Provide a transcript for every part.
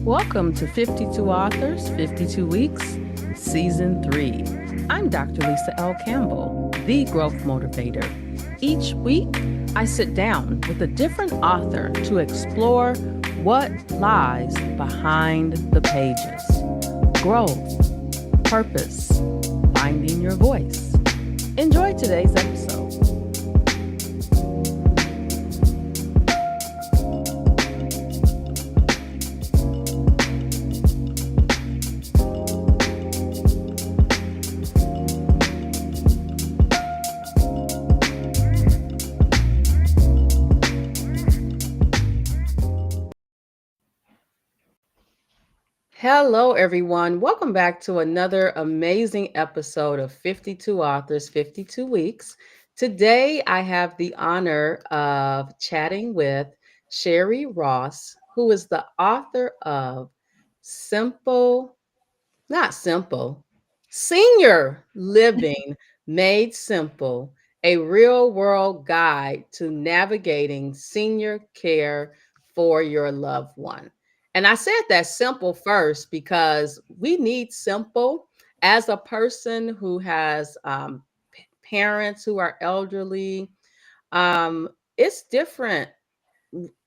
Welcome to 52 Authors, 52 Weeks, Season 3. I'm Dr. Lisa L. Campbell, the Growth Motivator. Each week, I sit down with a different author to explore what lies behind the pages. Growth, purpose, finding your voice. Enjoy today's episode. Hello, everyone. Welcome back to another amazing episode of 52 Authors, 52 Weeks. Today, I have the honor of chatting with Shari Ross, who is the author of Simple, not Simple, Senior Living Made Simple, a real world guide to navigating senior care for your loved one. And I said that simple first because we need simple as a person who has parents who are elderly. It's different.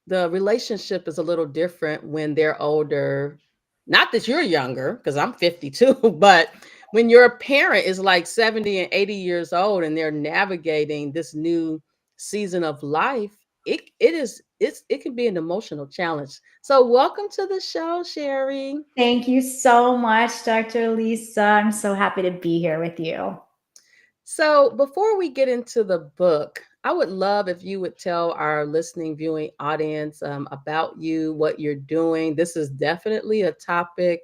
The relationship is a little different when they're older. Not that you're younger, because I'm 52, but when your parent is like 70 and 80 years old and they're navigating this new season of life, it can be an emotional challenge. So welcome to the show, Shari. Thank you so much, Dr. Lisa. I'm so happy to be here with you. So, before we get into the book, I would love if you would tell our listening, viewing audience about you, what you're doing. This is definitely a topic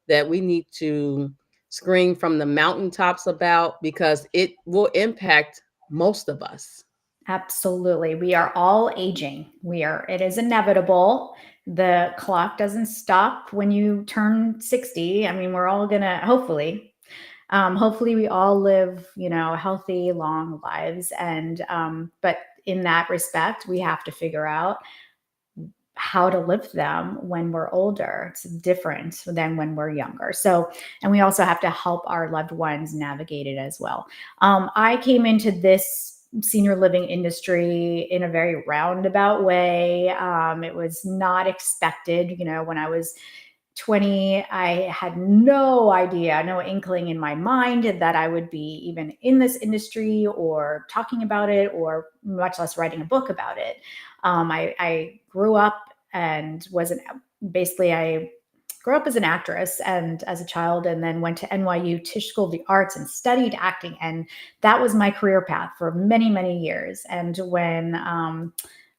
that we need to scream from the mountaintops about because it will impact most of us. Absolutely. We are all aging. It is inevitable. The clock doesn't stop when you turn 60. I mean, we're all gonna hopefully we all live, healthy, long lives. But in that respect, we have to figure out how to live them when we're older. It's different than when we're younger. So, and we also have to help our loved ones navigate it as well. I came into this senior living industry in a very roundabout way. It was not expected. When I was 20, I had no idea, no inkling in my mind that I would be even in this industry or talking about it, or much less writing a book about it. I grew up and I grew up as an actress and as a child, and then went to NYU Tisch School of the Arts and studied acting. And that was my career path for many, many years. And when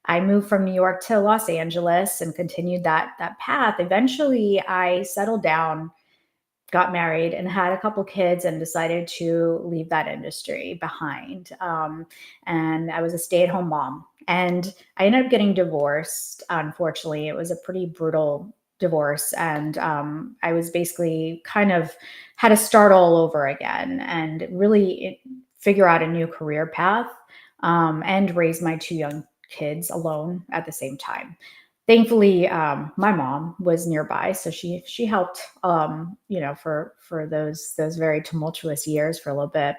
I moved from New York to Los Angeles and continued that path, eventually I settled down, got married, and had a couple kids, and decided to leave that industry behind. And I was a stay-at-home mom. And I ended up getting divorced. Unfortunately, it was a pretty brutal divorce. And I was basically kind of had to start all over again and really figure out a new career path, and raise my two young kids alone at the same time. Thankfully, my mom was nearby, so she helped, for those very tumultuous years for a little bit.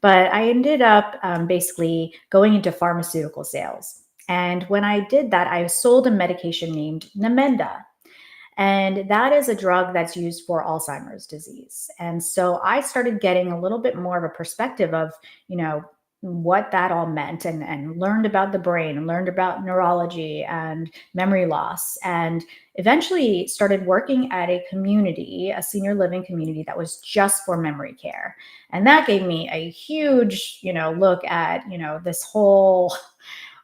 But I ended up basically going into pharmaceutical sales, and when I did that, I sold a medication named Namenda. And that is a drug that's used for Alzheimer's disease. And so I started getting a little bit more of a perspective of, what that all meant, and learned about the brain and learned about neurology and memory loss, and eventually started working at a senior living community that was just for memory care. And that gave me a huge, look at, this whole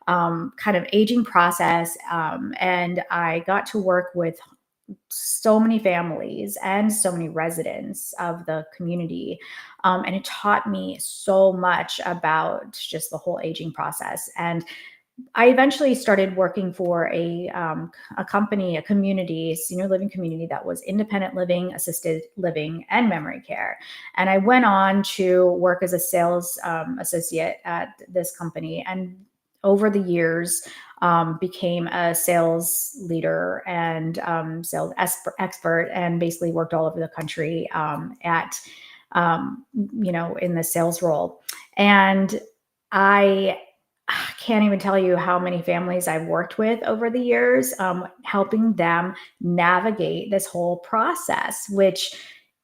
kind of aging process. And I got to work with so many families and so many residents of the community. And it taught me so much about just the whole aging process. And I eventually started working for a company, a community, senior living community that was independent living, assisted living, and memory care. And I went on to work as a sales associate at this company. And over the years became a sales leader and sales expert, and basically worked all over the country at in the sales role. And I can't even tell you how many families I've worked with over the years, helping them navigate this whole process, which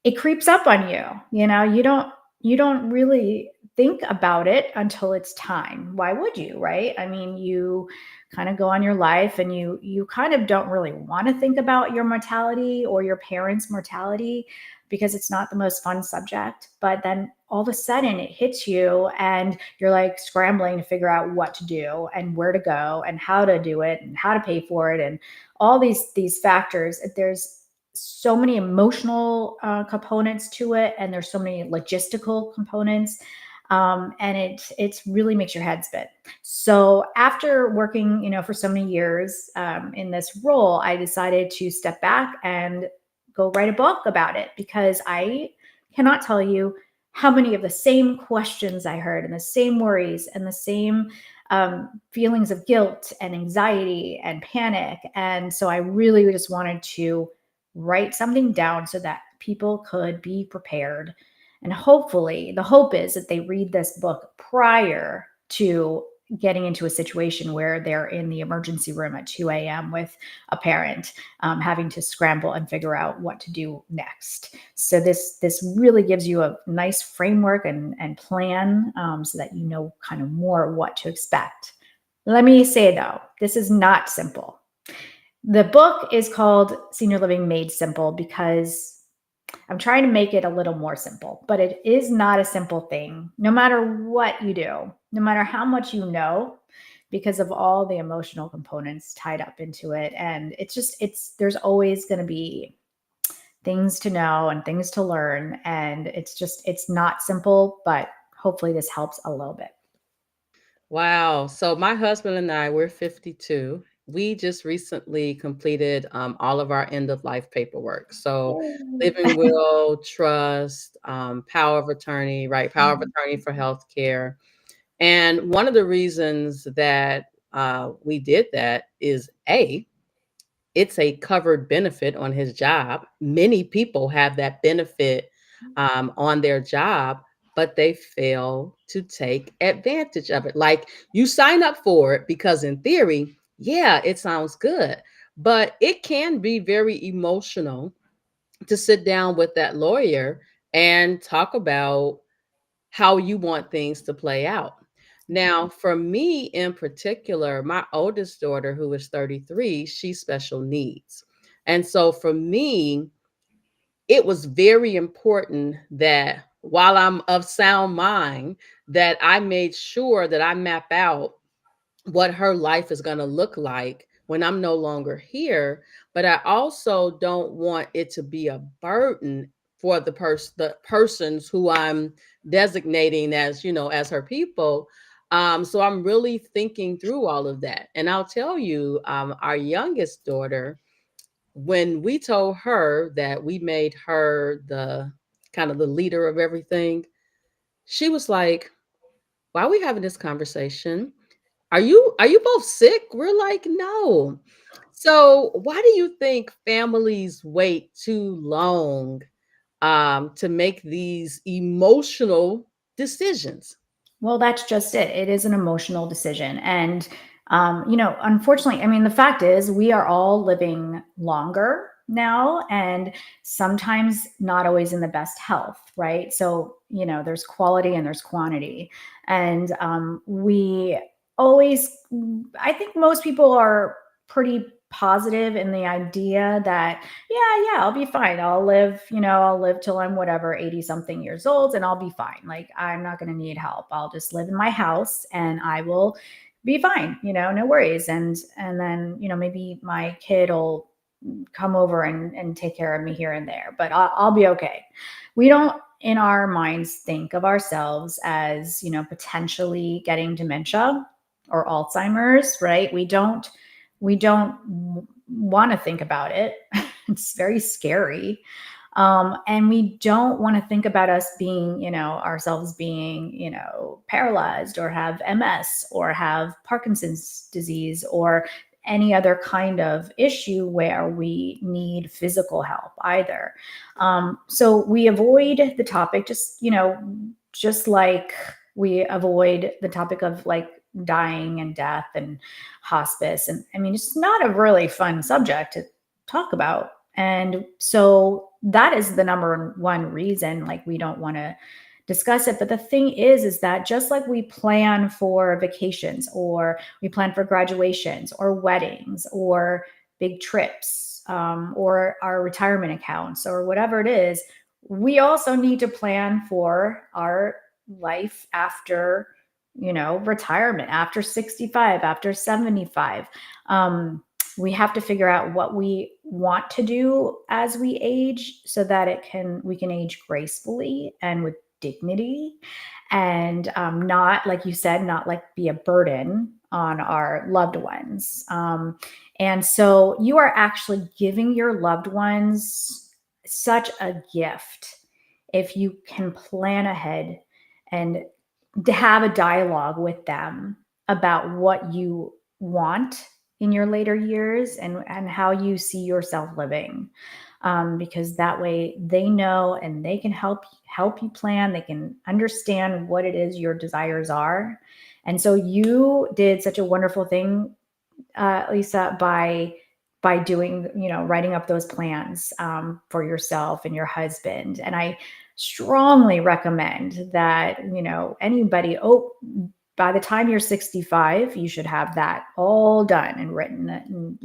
it creeps up on you. You don't really think about it until it's time. Why would you, right? I mean, you kind of go on your life, and you kind of don't really want to think about your mortality or your parents' mortality, because it's not the most fun subject. But then all of a sudden it hits you, and you're like scrambling to figure out what to do and where to go and how to do it and how to pay for it, and all these factors. There's so many emotional components to it, and there's so many logistical components, and it really makes your head spin. So after working, for so many years in this role, I decided to step back and go write a book about it, because I cannot tell you how many of the same questions I heard, and the same worries, and the same feelings of guilt and anxiety and panic. And so I really just wanted to write something down so that people could be prepared. And hopefully, the hope is that they read this book prior to getting into a situation where they're in the emergency room at 2 a.m. with a parent, having to scramble and figure out what to do next. So this really gives you a nice framework and plan, so that you know kind of more what to expect. Let me say though, this is not simple. The book is called Senior Living Made Simple because I'm trying to make it a little more simple, but it is not a simple thing, no matter what you do, no matter how much you know, because of all the emotional components tied up into it. And there's always going to be things to know and things to learn. And it's not simple, but hopefully this helps a little bit. Wow. So my husband and I, we're 52. We just recently completed all of our end of life paperwork. So living will, trust, power of attorney, right? Power of attorney for healthcare. And one of the reasons that we did that is it's a covered benefit on his job. Many people have that benefit on their job, but they fail to take advantage of it. Like you sign up for it because, in theory, yeah, it sounds good, but it can be very emotional to sit down with that lawyer and talk about how you want things to play out. Now, for me in particular, my oldest daughter, who is 33, she's special needs. And so for me, it was very important that while I'm of sound mind, that I made sure that I map out what her life is going to look like when I'm no longer here, but I also don't want it to be a burden for the persons who I'm designating as, as her people. So I'm really thinking through all of that. And I'll tell you, our youngest daughter, when we told her that we made her the kind of the leader of everything, she was like, "Why are we having this conversation? Are you both sick?" We're like, "No." So, why do you think families wait too long to make these emotional decisions? Well, that's just it. It is an emotional decision. And, unfortunately, I mean, the fact is, we are all living longer now, and sometimes not always in the best health, right? So, there's quality and there's quantity. And we always, I think most people are pretty positive in the idea that, yeah, I'll be fine. I'll live till I'm whatever, 80 something years old, and I'll be fine. Like, I'm not going to need help. I'll just live in my house and I will be fine, no worries. And then, maybe my kid will come over and take care of me here and there, but I'll be okay. We don't in our minds think of ourselves as, potentially getting dementia or Alzheimer's, right? We don't want to think about it. It's very scary. And we don't want to think about us being, ourselves being, paralyzed or have MS or have Parkinson's disease or any other kind of issue where we need physical help either. So we avoid the topic, just like we avoid the topic of like dying and death and hospice. And I mean, it's not a really fun subject to talk about. And so that is the number one reason like we don't want to discuss it. But the thing is that just like we plan for vacations or we plan for graduations or weddings or big trips, or our retirement accounts or whatever it is, we also need to plan for our life after, retirement, after 65, after 75. We have to figure out what we want to do as we age so that we can age gracefully and with dignity, and not, like you said, not like be a burden on our loved ones. And so you are actually giving your loved ones such a gift if you can plan ahead and to have a dialogue with them about what you want in your later years, and how you see yourself living, because that way they know and they can help you plan. They can understand what it is your desires are. And so you did such a wonderful thing, Lisa, by doing, writing up those plans, for yourself and your husband. And I strongly recommend that, anybody, by the time you're 65, you should have that all done and written, and,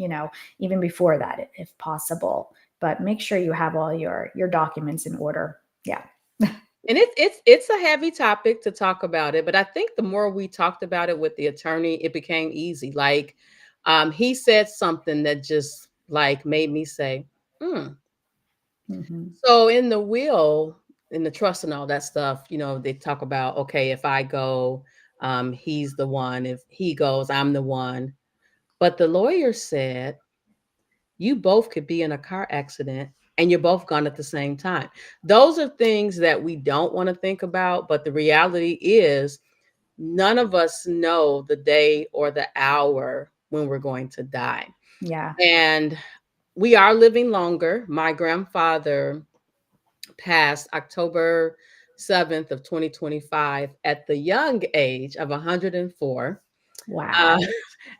even before that, if possible. But make sure you have all your documents in order. Yeah. And it's a heavy topic to talk about it, but I think the more we talked about it with the attorney, it became easy. Like, he said something that just like made me say, hmm. Hmm. So in the will, in the trust and all that stuff, they talk about, okay, if I go, he's the one. If he goes, I'm the one. But the lawyer said you both could be in a car accident and you're both gone at the same time. Those are things that we don't want to think about, but the reality is none of us know the day or the hour when we're going to die. Yeah. And we are living longer. My grandfather passed October 7th of 2025 at the young age of 104. Uh, Wow.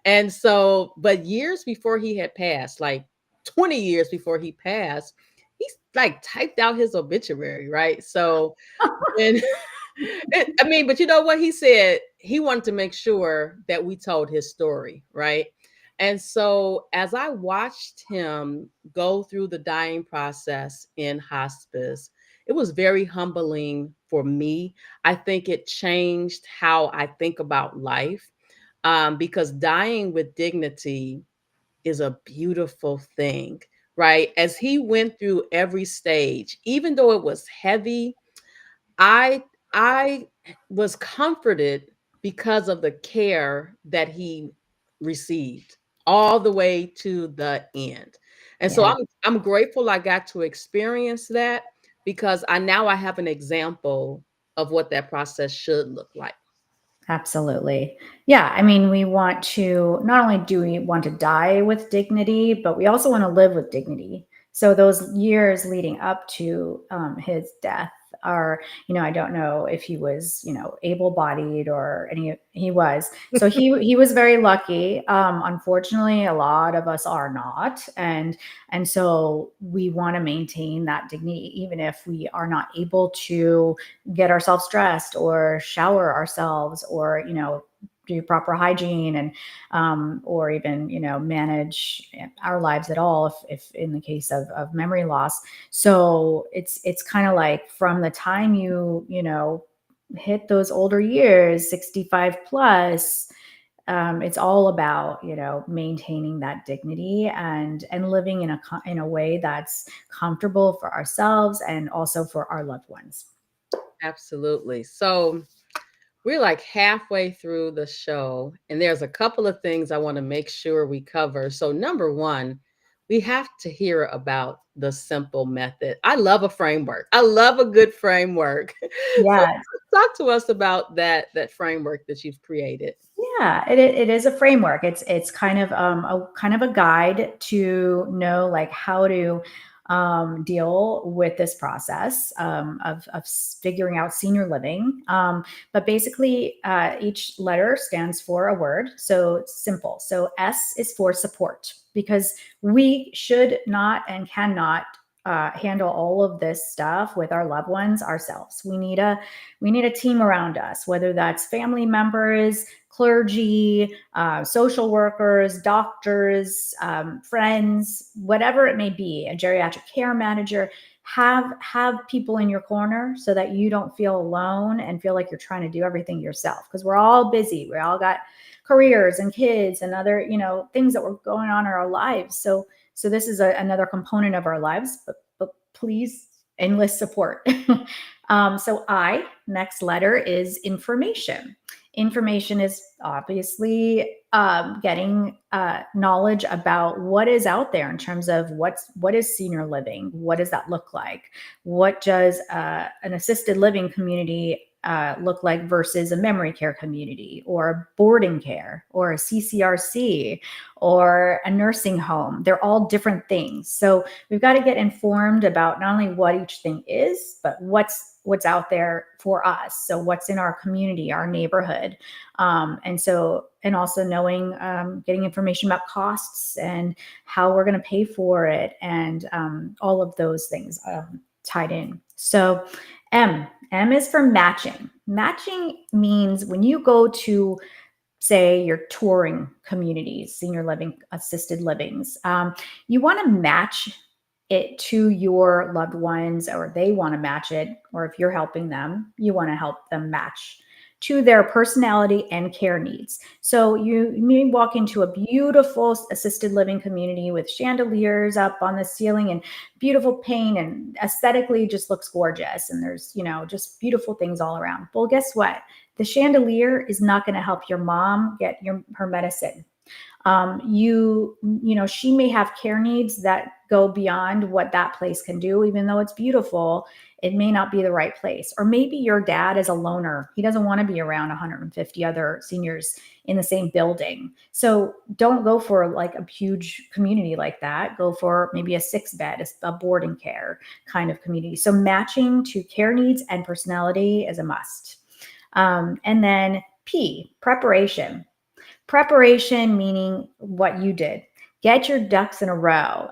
and so, but years before he had passed, like 20 years before he passed, he's like typed out his obituary, right? So when I mean, but you know what he said? He wanted to make sure that we told his story, right? And so as I watched him go through the dying process in hospice, it was very humbling for me. I think it changed how I think about life, because dying with dignity is a beautiful thing, right? As he went through every stage, even though it was heavy, I I was comforted because of the care that he received all the way to the end. And so Yeah. I'm grateful I got to experience that because I have an example of what that process should look like. Absolutely. Yeah. I mean, we want to, not only do we want to die with dignity, but we also want to live with dignity. So those years leading up to, his death are, I don't know if he was, able-bodied or he was. So he was very lucky. Unfortunately, a lot of us are not. And so we want to maintain that dignity, even if we are not able to get ourselves dressed or shower ourselves, or do proper hygiene, and or even manage our lives at all, if in the case of memory loss. So it's kind of like from the time you hit those older years, 65 plus, it's all about maintaining that dignity and living in a way that's comfortable for ourselves and also for our loved ones. Absolutely. So we're like halfway through the show, and there's a couple of things I want to make sure we cover. So, number one, we have to hear about the simple method. I love a framework. I love a good framework. So Yes. talk to us about that framework that you've created. Yeah, it is a framework. It's kind of a kind of a guide to know like how to deal with this process of figuring out senior living. But basically, each letter stands for a word, so it's simple. So S is for support because we should not and cannot handle all of this stuff with our loved ones ourselves. We need a team around us, whether that's family members, clergy, social workers, doctors, friends, whatever it may be, a geriatric care manager. Have people in your corner so that you don't feel alone and feel like you're trying to do everything yourself, because we're all busy. We all got careers and kids and other things that were going on in our lives. So this is another component of our lives, but please enlist support. So next letter is information. Information is obviously getting knowledge about what is out there in terms of what is senior living, what does that look like, what does an assisted living community look like versus a memory care community or boarding care or a CCRC or a nursing home. They're all different things. So we've got to get informed about not only what each thing is, but what's out there for us. So what's in our community, our neighborhood. And also knowing, getting information about costs and how we're going to pay for it, and all of those things tied in. So M is for matching. Matching means when you go to, say, your touring communities, senior living, assisted livings, you want to match it to your loved ones, or they want to match it, or if you're helping them, you want to help them match to their personality and care needs. So you may walk into a beautiful assisted living community with chandeliers up on the ceiling and beautiful paint, and aesthetically just looks gorgeous, and there's just beautiful things all around. Well, guess what? The chandelier is not going to help your mom get her medicine. She may have care needs that go beyond what that place can do. Even though it's beautiful, it may not be the right place. Or maybe your dad is a loner. He doesn't want to be around 150 other seniors in the same building. So don't go for like a huge community like that. Go for maybe a 6-bed, a boarding care kind of community. So matching to care needs and personality is a must. And then P, preparation. Preparation meaning what you did. Get your ducks in a row.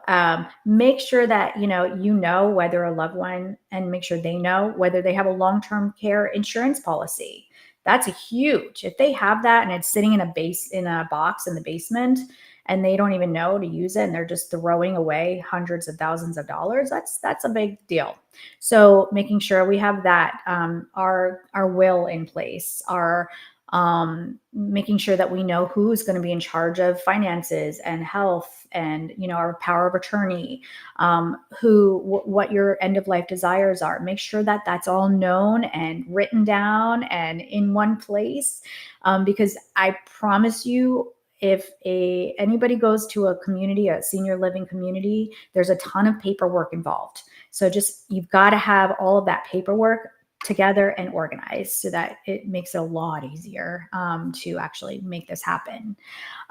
Make sure that you know whether a loved one, and make sure they know whether they have a long-term care insurance policy. That's a huge. If they have that and it's sitting in a box in the basement, and they don't even know to use it, and they're just throwing away hundreds of thousands of dollars, that's a big deal. So making sure we have that, our will in place, our making sure that we know who's going to be in charge of finances and health, and our power of attorney, what your end of life desires are. Make sure that that's all known and written down and in one place, because I promise you, if anybody goes to a community, a senior living community, there's a ton of paperwork involved. So just, you've got to have all of that paperwork together and organized so that it makes it a lot easier to actually make this happen.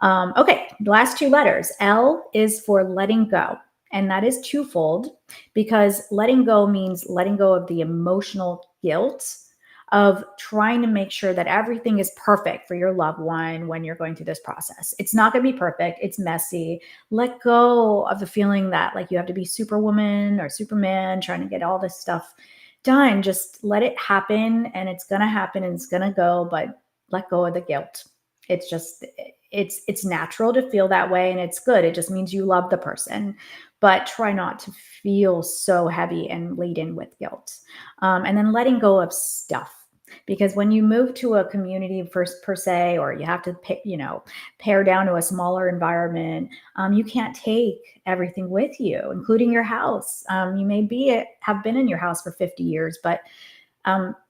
Okay, the last 2 letters. L is for letting go. And that is twofold, because letting go means letting go of the emotional guilt of trying to make sure that everything is perfect for your loved one when you're going through this process. It's not going to be perfect. It's messy. Let go of the feeling that like you have to be superwoman or superman trying to get all this stuff done. Just let it happen, and it's going to happen, and it's going to go, but let go of the guilt. It's just, it's natural to feel that way, and it's good. It just means you love the person, but try not to feel so heavy and laden with guilt. And then letting go of stuff. Because when you move to a community first per se, or you have to pare down to a smaller environment, you can't take everything with you, including your house. You may have been in your house for 50 years, but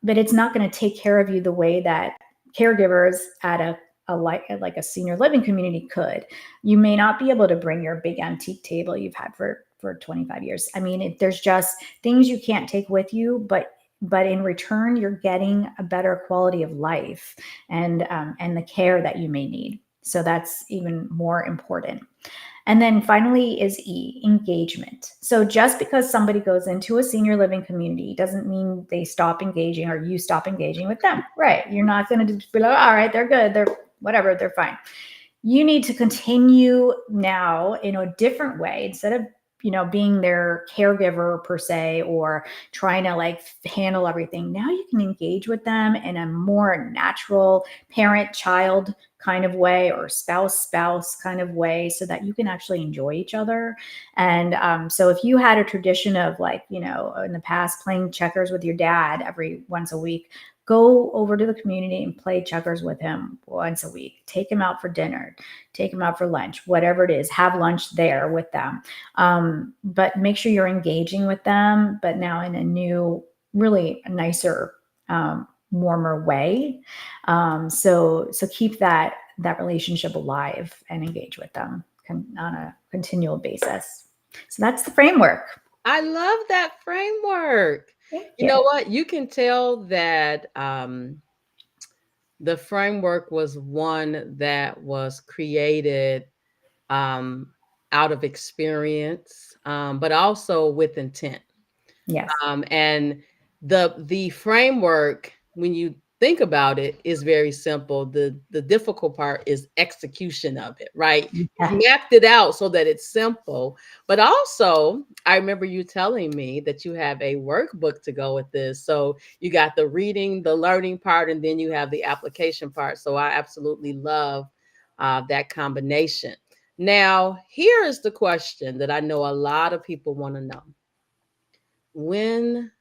it's not going to take care of you the way that caregivers at a like a senior living community could. You may not be able to bring your big antique table you've had for 25 years. I mean, there's just things you can't take with you, but in return, you're getting a better quality of life and the care that you may need. So that's even more important. And then finally is E, engagement. So just because somebody goes into a senior living community doesn't mean they stop engaging or you stop engaging with them. Right. You're not going to just be like, all right, they're good. They're whatever, they're fine. You need to continue now in a different way instead of being their caregiver per se or trying to like handle everything. Now you can engage with them in a more natural parent child kind of way or spouse kind of way so that you can actually enjoy each other. And so if you had a tradition of like in the past playing checkers with your dad every once a week, go over to the community and play checkers with him once a week. Take him out for dinner, take him out for lunch, whatever it is, have lunch there with them. But make sure you're engaging with them, but now in a new, really nicer, warmer way. So keep that relationship alive and engage with them on a continual basis. So that's the framework. I love that framework. Thank You you. know what? You can tell that the framework was one that was created um, out of experience, but also with intent. Yes. And the framework, when you think about it, is very simple. The difficult part is execution of it, right? Yeah. You've mapped it out so that it's simple, but also I remember you telling me that you have a workbook to go with this. So you got the reading, the learning part, and then you have the application part. So I absolutely love that combination. Now, here is the question that I know a lot of people want to know. When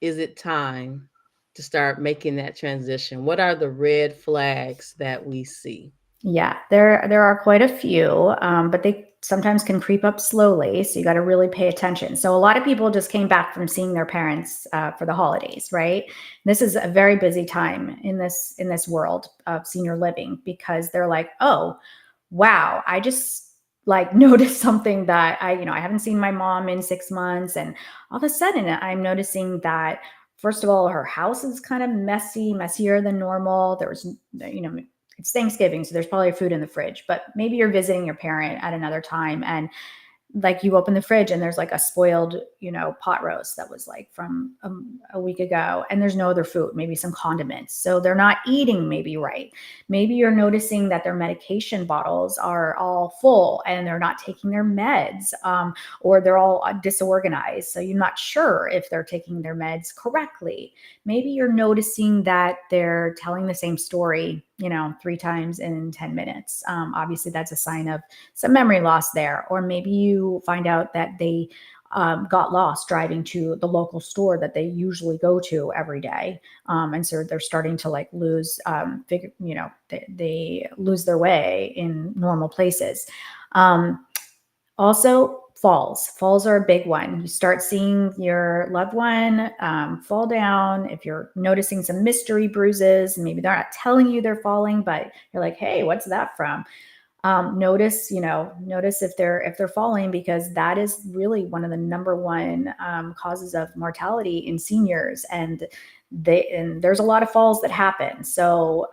is it time to start making that transition? What are the red flags that we see? Yeah, there are quite a few, but they sometimes can creep up slowly. So you got to really pay attention. So a lot of people just came back from seeing their parents for the holidays, right? This is a very busy time in this world of senior living because they're like, oh, wow, I just like noticed something that I haven't seen my mom in 6 months, and all of a sudden I'm noticing that. First of all, her house is kind of messy, messier than normal. There was, it's Thanksgiving, so there's probably food in the fridge, but maybe you're visiting your parent at another time and like you open the fridge and there's like a spoiled, pot roast that was like from a week ago and there's no other food, maybe some condiments. So they're not eating maybe right. Maybe you're noticing that their medication bottles are all full and they're not taking their meds, or they're all disorganized. So you're not sure if they're taking their meds correctly. Maybe you're noticing that they're telling the same story, 3 times in 10 minutes. Obviously, that's a sign of some memory loss there. Or maybe you find out that they got lost driving to the local store that they usually go to every day. And so they're starting to like lose, they lose their way in normal places. Also, falls are a big one. You start seeing your loved one fall down. If you're noticing some mystery bruises, maybe they're not telling you they're falling, but you're like, hey, what's that from? Notice if they're falling, because that is really one of the number one causes of mortality in seniors, and there's a lot of falls that happen. So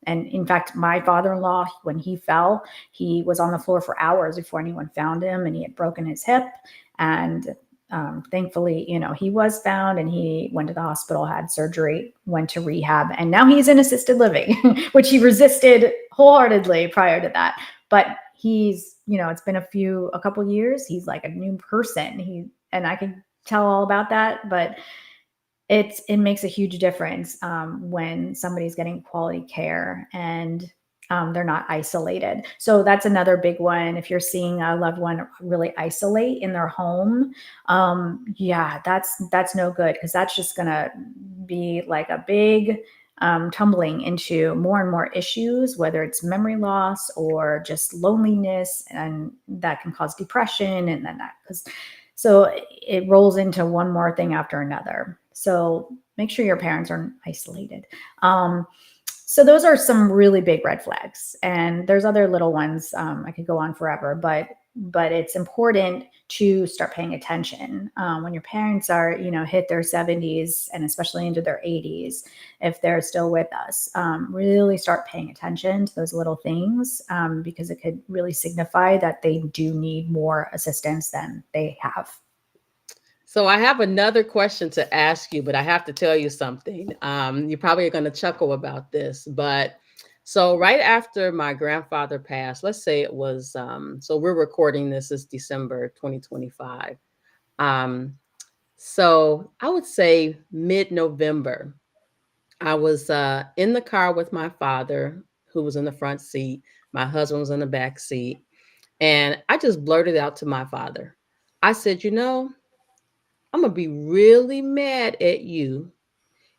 and in fact, my father-in-law, when he fell, he was on the floor for hours before anyone found him, and he had broken his hip. And thankfully, he was found and he went to the hospital, had surgery, went to rehab, and now he's in assisted living, which he resisted wholeheartedly prior to that. But he's, it's been a couple years. He's like a new person. And I can tell all about that, but it makes a huge difference when somebody's getting quality care and they're not isolated. So that's another big one. If you're seeing a loved one really isolate in their home, yeah, that's no good, because that's just gonna be like a big tumbling into more and more issues, whether it's memory loss or just loneliness, and that can cause depression, and then so it rolls into one more thing after another. So make sure your parents aren't isolated. So those are some really big red flags, and there's other little ones. I could go on forever, but it's important to start paying attention when your parents are, hit their 70s and especially into their 80s, if they're still with us. Really start paying attention to those little things, because it could really signify that they do need more assistance than they have. So I have another question to ask you, but I have to tell you something. You probably are going to chuckle about this, but so right after my grandfather passed, let's say it was, so we're recording this is December 2025. Um, so I would say mid-November, I was in the car with my father, who was in the front seat. My husband was in the back seat. And I just blurted out to my father. I said, I'm going to be really mad at you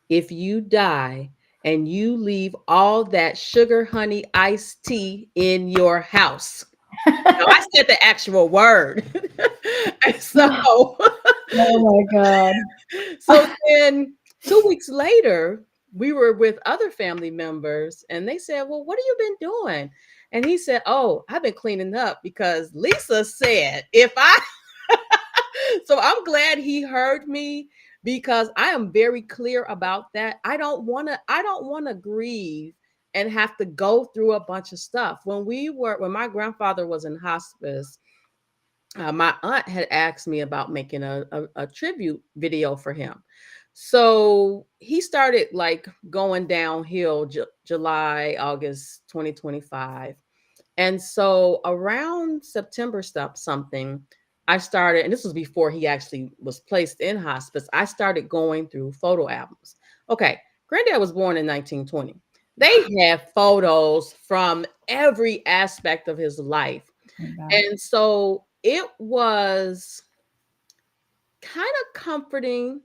if you die and you leave all that sugar honey iced tea in your house. Now, I said the actual word. And Oh my God. so then 2 weeks later, we were with other family members and they said, well, what have you been doing? And he said, oh, I've been cleaning up because Lisa said if I so I'm glad he heard me because I am very clear about that. I don't want to grieve and have to go through a bunch of stuff. When my grandfather was in hospice, my aunt had asked me about making a tribute video for him. So he started like going downhill July, August 2025. And so around September stuff something, I started, and this was before he actually was placed in hospice. I started going through photo albums. Okay, Granddad was born in 1920. They have photos from every aspect of his life. Oh my God. And so it was kind of comforting,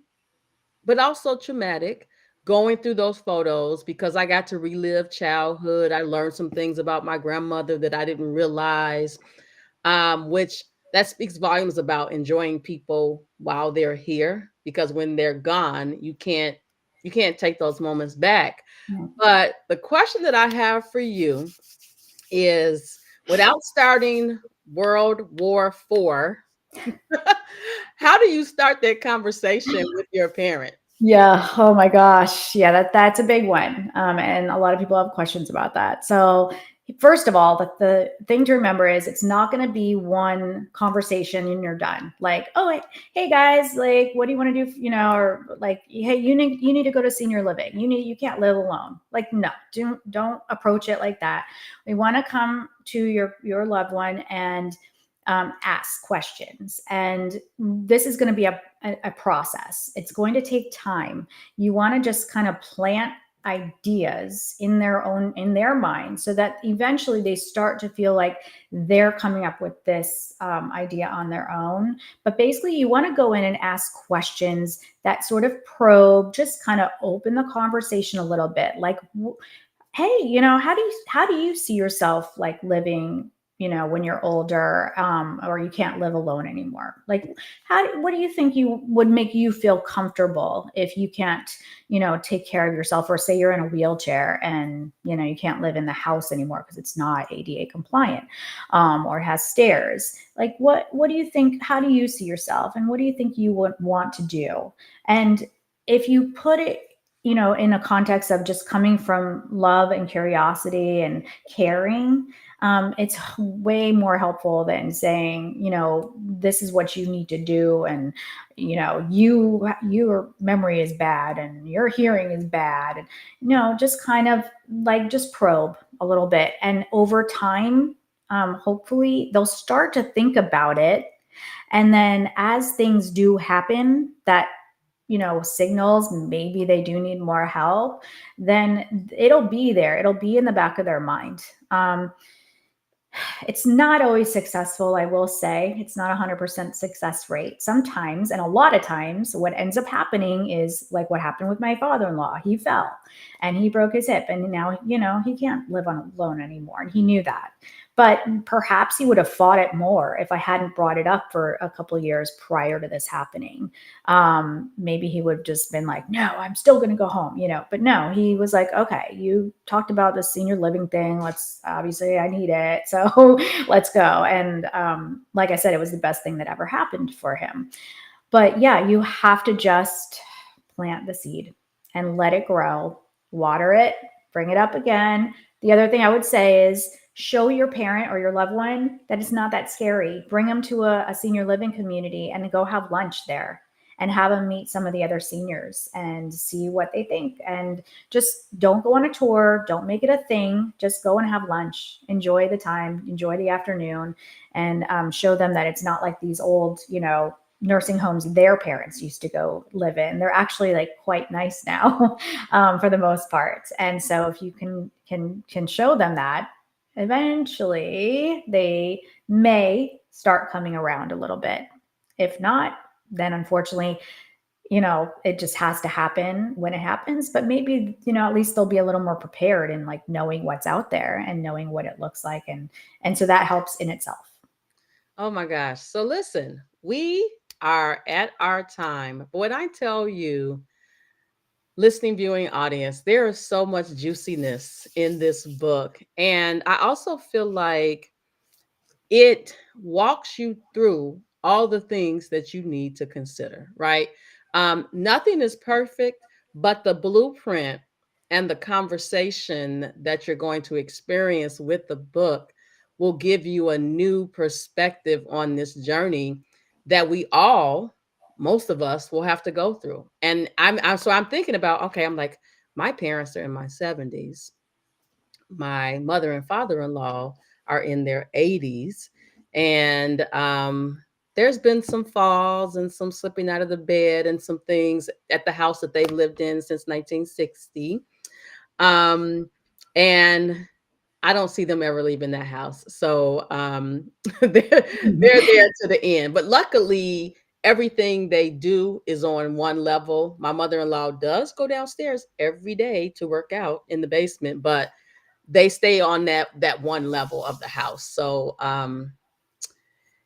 but also traumatic going through those photos because I got to relive childhood. I learned some things about my grandmother that I didn't realize, which that speaks volumes about enjoying people while they're here because when they're gone, you can't take those moments back. No. But the question that I have for you is without starting World War IV, how do you start that conversation with your parents? Yeah. Oh my gosh. Yeah, that's a big one. And a lot of people have questions about that. So first of all, the thing to remember is it's not going to be one conversation and you're done. Like, oh, hey guys, like, what do you want to do? Or like, hey, you need to go to senior living. You can't live alone. Like, no, don't approach it like that. We want to come to your loved one and ask questions. And this is going to be a process. It's going to take time. You want to just kind of plant ideas in their mind so that eventually they start to feel like they're coming up with this idea on their own. But basically you want to go in and ask questions that sort of probe, just kind of open the conversation a little bit, like, hey, how do you see yourself like living, when you're older, or you can't live alone anymore? Like, what do you think you would make you feel comfortable if you can't, take care of yourself? Or say you're in a wheelchair and, you can't live in the house anymore because it's not ADA compliant, or has stairs. Like, what do you think? How do you see yourself? And what do you think you would want to do? And if you put it, in a context of just coming from love and curiosity and caring, it's way more helpful than saying, this is what you need to do, and your memory is bad and your hearing is bad, and just kind of like just probe a little bit, and over time, hopefully they'll start to think about it, and then as things do happen that signals maybe they do need more help, then it'll be there, it'll be in the back of their mind. It's not always successful, I will say. It's not 100% success rate. Sometimes, and a lot of times, what ends up happening is like what happened with my father in law. He fell and he broke his hip, and now, he can't live on alone anymore. And he knew that. But perhaps he would have fought it more if I hadn't brought it up for a couple of years prior to this happening. Maybe he would have just been like, no, I'm still going to go home. But no, he was like, okay, you talked about the senior living thing. Obviously, I need it. So let's go. And like I said, it was the best thing that ever happened for him. But yeah, you have to just plant the seed and let it grow, water it, bring it up again. The other thing I would say is show your parent or your loved one that it's not that scary. Bring them to a senior living community and go have lunch there and have them meet some of the other seniors and see what they think. And just don't go on a tour, don't make it a thing. Just go and have lunch, enjoy the time, enjoy the afternoon, and show them that it's not like these old, nursing homes their parents used to go live in. They're actually like quite nice now, for the most part. And so if you can show them that, eventually they may start coming around a little bit. If not, then unfortunately, it just has to happen when it happens. But maybe, at least they'll be a little more prepared in like knowing what's out there and knowing what it looks like. And so that helps in itself. Oh my gosh. So listen, we are at our time. But when I tell you, listening, viewing audience, there is so much juiciness in this book. And I also feel like it walks you through all the things that you need to consider, right? Nothing is perfect, but the blueprint and the conversation that you're going to experience with the book will give you a new perspective on this journey that we all, most of us, will have to go through. And I'm thinking about, okay, I'm like, my parents are in my 70s, my mother and father-in-law are in their 80s, and there's been some falls and some slipping out of the bed and some things at the house that they've lived in since 1960. um, and I don't see them ever leaving that house, so they're there to the end. But luckily, everything they do is on one level. My mother-in-law does go downstairs every day to work out in the basement, but they stay on that one level of the house. So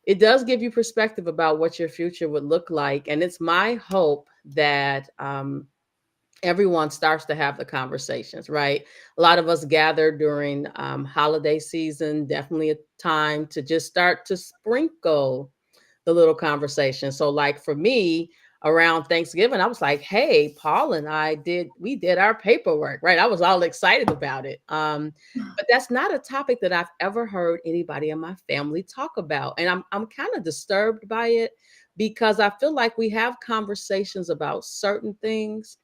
it does give you perspective about what your future would look like, and it's my hope that everyone starts to have the conversations, right? A lot of us gather during holiday season, definitely a time to just start to sprinkle the little conversation. So like for me, around Thanksgiving, I was like, "Hey, Paul and we did our paperwork," right? I was all excited about it. But that's not a topic that I've ever heard anybody in my family talk about, and I'm kind of disturbed by it because I feel like we have conversations about certain things,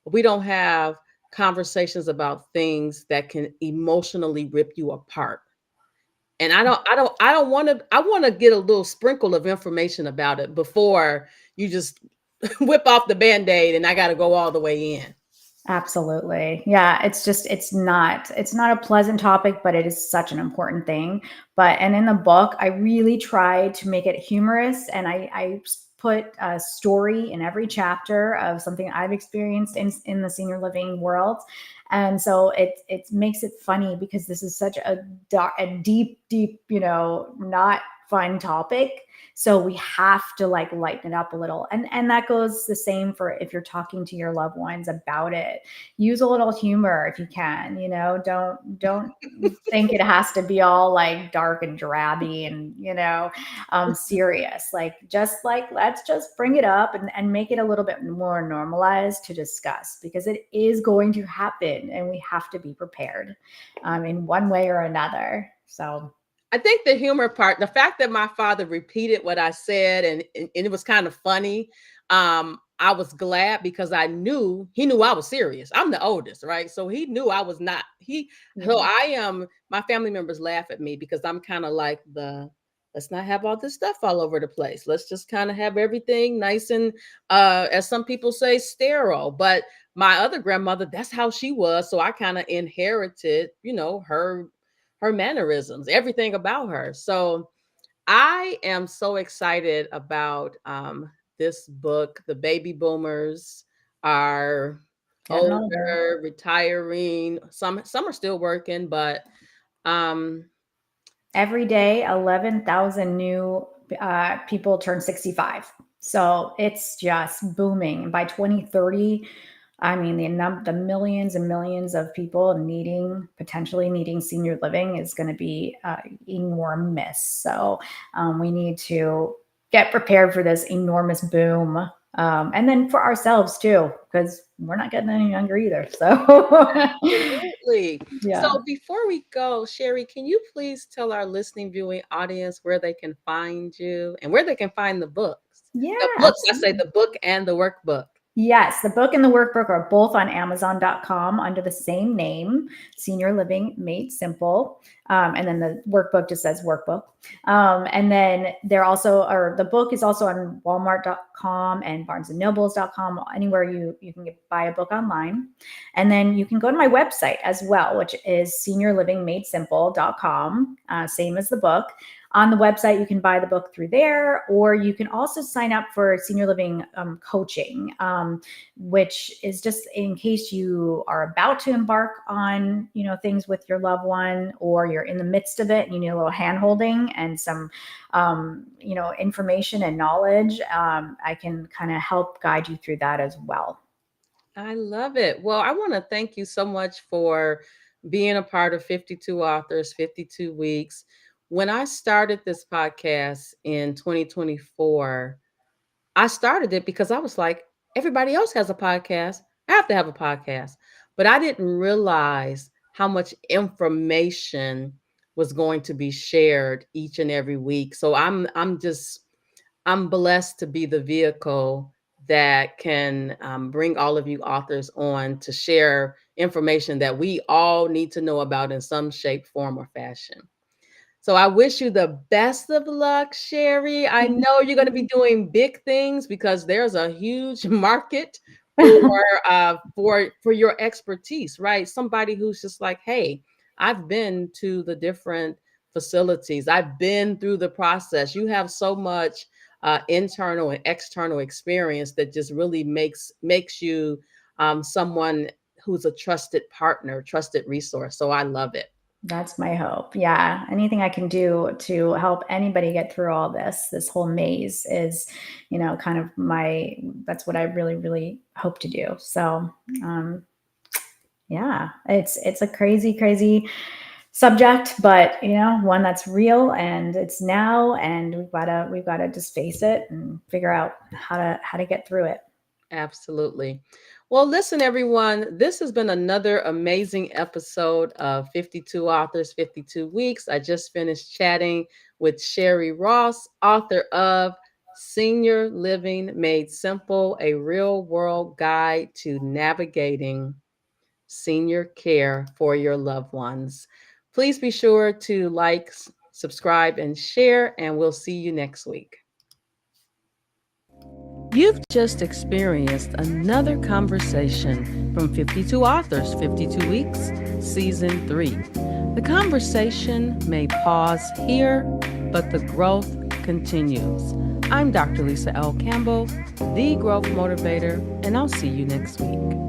but we don't have conversations about things that can emotionally rip you apart. And I don't I want to get a little sprinkle of information about it before you just whip off the band-aid and I got to go all the way in. Absolutely. Yeah, it's not a pleasant topic, but it is such an important thing. And in the book, I really try to make it humorous, and I put a story in every chapter of something I've experienced in the senior living world. And so it makes it funny because this is such a deep, not fun topic. So we have to like lighten it up a little. And that goes the same for if you're talking to your loved ones about it. Use a little humor if you can, don't think it has to be all like dark and drabby and, serious. Like just like let's just bring it up and make it a little bit more normalized to discuss, because it is going to happen and we have to be prepared in one way or another. So I think the humor part, the fact that my father repeated what I said and it was kind of funny. I was glad because he knew I was serious. I'm the oldest, right? So he knew I was not. So yeah. I am. My family members laugh at me because I'm kind of like let's not have all this stuff all over the place. Let's just kind of have everything nice and as some people say, sterile. But my other grandmother, that's how she was. So I kind of inherited, her her mannerisms, everything about her. So I am so excited about this book. The baby boomers are Getting older. older, retiring. Some are still working, but um, Every day, 11,000 new people turn 65. So it's just booming. By 2030, I mean, the millions and millions of people potentially needing senior living is going to be enormous. So we need to get prepared for this enormous boom. And then for ourselves too, because we're not getting any younger either. So, absolutely. So yeah. before we go, Sherry, can you please tell our listening viewing audience where they can find you and where they can find the books? Yeah, The books, I say absolutely. the book and the workbook. Yes, the book and the workbook are both on Amazon.com under the same name, Senior Living Made Simple. And then the workbook just says workbook. And then the book is also on Walmart.com and BarnesandNobles.com, anywhere you can buy a book online. And then you can go to my website as well, which is SeniorLivingMadeSimple.com, same as the book. On the website, you can buy the book through there, or you can also sign up for senior living coaching, which is just in case you are about to embark on, things with your loved one, or you're in the midst of it and you need a little hand holding and some, information and knowledge. I can kind of help guide you through that as well. I love it. Well, I want to thank you so much for being a part of 52 Authors, 52 Weeks. When I started this podcast in 2024, I started it because I was like, everybody else has a podcast. I have to have a podcast. But I didn't realize how much information was going to be shared each and every week. So I'm blessed to be the vehicle that can bring all of you authors on to share information that we all need to know about in some shape, form, or fashion. So I wish you the best of luck, Sherry. I Thank know you're going to be you. doing big things because there's a huge market for for your expertise, right? Somebody who's just like, hey, I've been to the different facilities. I've been through the process. You have so much internal and external experience that just really makes you someone who's a trusted partner, trusted resource. So I love it. That's my hope. Yeah. Anything I can do to help anybody get through all this whole maze is, kind of that's what I really, really hope to do. So, um, yeah, it's a crazy, crazy subject, but one that's real and it's now, and we've gotta just face it and figure out how to get through it. Absolutely. Well, listen, everyone, this has been another amazing episode of 52 Authors, 52 Weeks. I just finished chatting with Shari Ross, author of Senior Living Made Simple, a real world guide to navigating senior care for your loved ones. Please be sure to like, subscribe, and share, and we'll see you next week. You've just experienced another conversation from 52 Authors, 52 Weeks, Season 3. The conversation may pause here, but the growth continues. I'm Dr. Lisa L. Campbell, the Growth Motivator, and I'll see you next week.